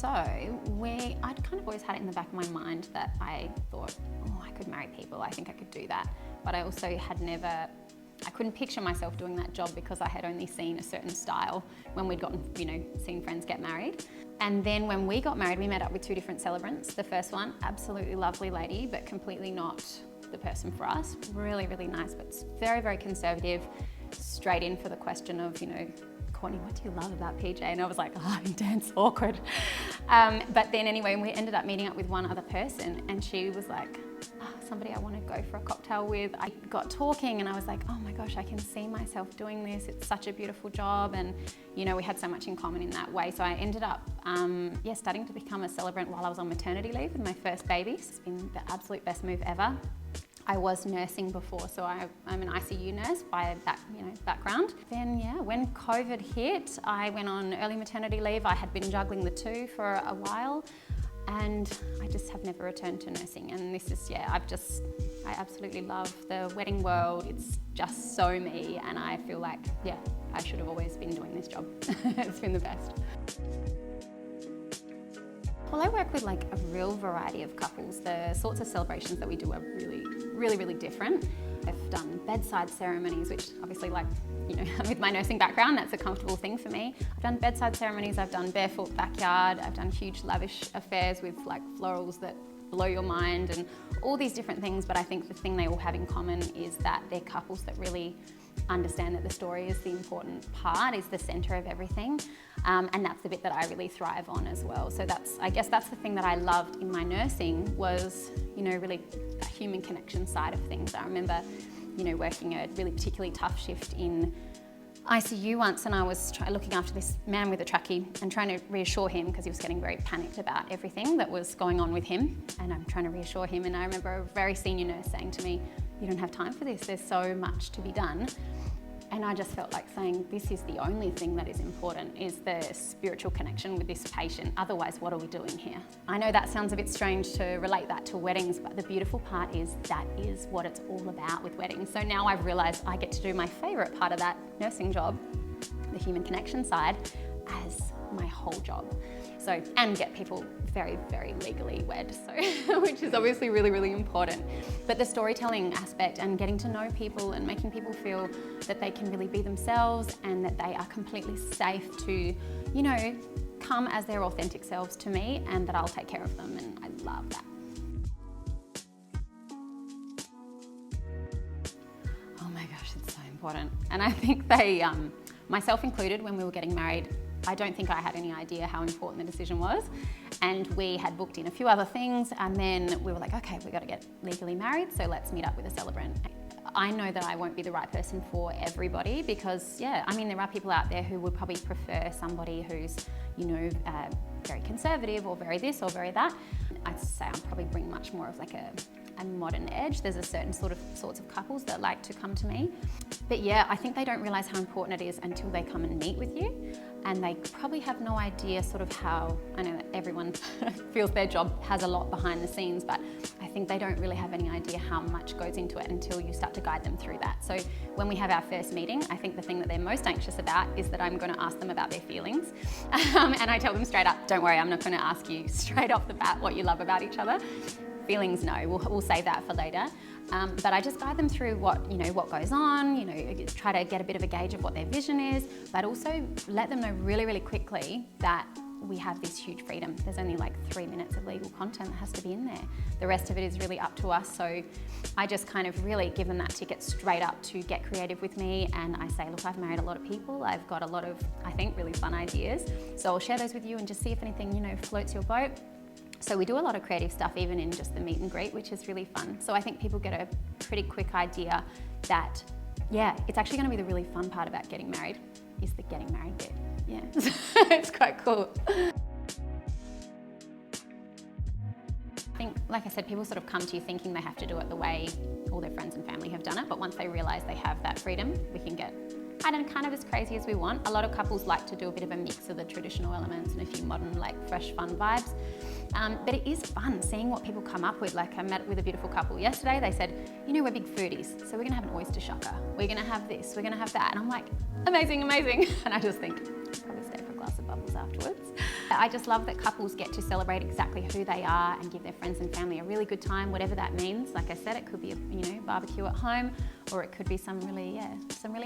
So I'd kind of always had it in the back of my mind that I thought, oh, I could marry people. I think I could do that. But I also I couldn't picture myself doing that job because I had only seen a certain style when we'd gotten, seen friends get married. And then when we got married, we met up with two different celebrants. The first one, absolutely lovely lady, but completely not the person for us. Really, really nice, but very, very conservative. Straight in for the question of, Courtney, what do you love about PJ? And I was like, oh, intense, awkward. But then anyway, we ended up meeting up with one other person, and she was like, somebody I want to go for a cocktail with. I got talking and I was like, oh my gosh, I can see myself doing this. It's such a beautiful job. And we had so much in common in that way. So I ended up, starting to become a celebrant while I was on maternity leave with my first baby. It's been the absolute best move ever. I was nursing before, so I'm an ICU nurse by background. Then when COVID hit, I went on early maternity leave. I had been juggling the two for a while, and I just have never returned to nursing. And this is, I absolutely love the wedding world. It's just so me, and I feel like, I should have always been doing this job. It's been the best. Well, I work with a real variety of couples. The sorts of celebrations that we do are really, really, really different. I've done bedside ceremonies, which obviously with my nursing background, that's a comfortable thing for me. I've done bedside ceremonies, I've done barefoot backyard, I've done huge lavish affairs with florals that blow your mind and all these different things. But I think the thing they all have in common is that they're couples that really understand that the story is the important part, is the center of everything. And that's the bit that I really thrive on as well. So I guess that's the thing that I loved in my nursing was, really a human connection side of things. I remember, working a really particularly tough shift in ICU once, and I was looking after this man with a trachea and trying to reassure him because he was getting very panicked about everything that was going on with him. And I'm trying to reassure him, and I remember a very senior nurse saying to me, you don't have time for this, there's so much to be done. And I just felt like saying, this is the only thing that is important, is the spiritual connection with this patient. Otherwise, what are we doing here? I know that sounds a bit strange to relate that to weddings, but the beautiful part is that is what it's all about with weddings. So now I've realized I get to do my favorite part of that nursing job, the human connection side, as my whole job. So, and get people very, very legally wed, so which is obviously really, really important. But the storytelling aspect and getting to know people and making people feel that they can really be themselves and that they are completely safe to, come as their authentic selves to me, and that I'll take care of them, and I love that. Oh my gosh, it's so important. And I think they, myself included, when we were getting married, I don't think I had any idea how important the decision was. And we had booked in a few other things, and then we were like, okay, we've got to get legally married, so let's meet up with a celebrant. I know that I won't be the right person for everybody because, there are people out there who would probably prefer somebody who's, very conservative or very this or very that. I'd say I'll probably bring much more of a modern edge. There's a certain sorts of couples that like to come to me. But I think they don't realize how important it is until they come and meet with you. And they probably have no idea how, I know that everyone feels their job has a lot behind the scenes, but I think they don't really have any idea how much goes into it until you start to guide them through that. So when we have our first meeting, I think the thing that they're most anxious about is that I'm going to ask them about their feelings. And I tell them straight up, don't worry, I'm not going to ask you straight off the bat what you love about each other. Feelings, no, we'll save that for later. But I just guide them through what goes on, try to get a bit of a gauge of what their vision is, but also let them know really, really quickly that we have this huge freedom. There's only 3 minutes of legal content that has to be in there. The rest of it is really up to us. So I just kind of really give them that ticket straight up to get creative with me. And I say, look, I've married a lot of people. I've got a lot of, I think, really fun ideas. So I'll share those with you and just see if anything, floats your boat. So we do a lot of creative stuff even in just the meet and greet, which is really fun. So I think people get a pretty quick idea that, it's actually going to be the really fun part about getting married, is the getting married bit. Yeah, it's quite cool. I think, like I said, people sort of come to you thinking they have to do it the way all their friends and family have done it, but once they realise they have that freedom, we can get kind of as crazy as we want. A lot of couples like to do a bit of a mix of the traditional elements and a few modern, fresh, fun vibes. But it is fun seeing what people come up with. I met with a beautiful couple yesterday. They said, we're big foodies, so we're gonna have an oyster shucker. We're gonna have this, we're gonna have that. And I'm like, amazing, amazing. And I just think, I'll probably stay for a glass of bubbles afterwards. I just love that couples get to celebrate exactly who they are and give their friends and family a really good time, whatever that means. Like I said, it could be a barbecue at home, or it could be some really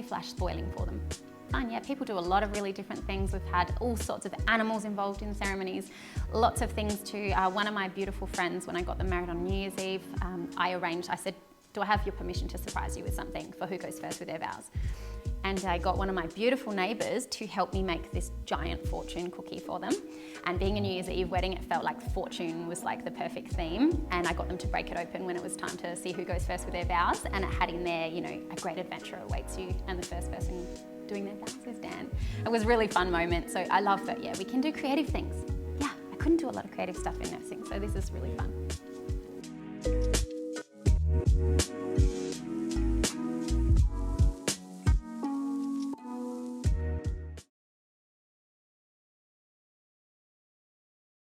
flash spoiling for them. Fun, yeah, people do a lot of really different things. We've had all sorts of animals involved in ceremonies, lots of things too. One of my beautiful friends, when I got them married on New Year's Eve, I said, do I have your permission to surprise you with something for who goes first with their vows? And I got one of my beautiful neighbours to help me make this giant fortune cookie for them. And being a New Year's Eve wedding, it felt like fortune was like the perfect theme. And I got them to break it open when it was time to see who goes first with their vows. And it had in there, a great adventure awaits you. And the first person doing their vows is Dan. It was a really fun moment. So I love that, we can do creative things. Yeah, I couldn't do a lot of creative stuff in nursing, so this is really fun.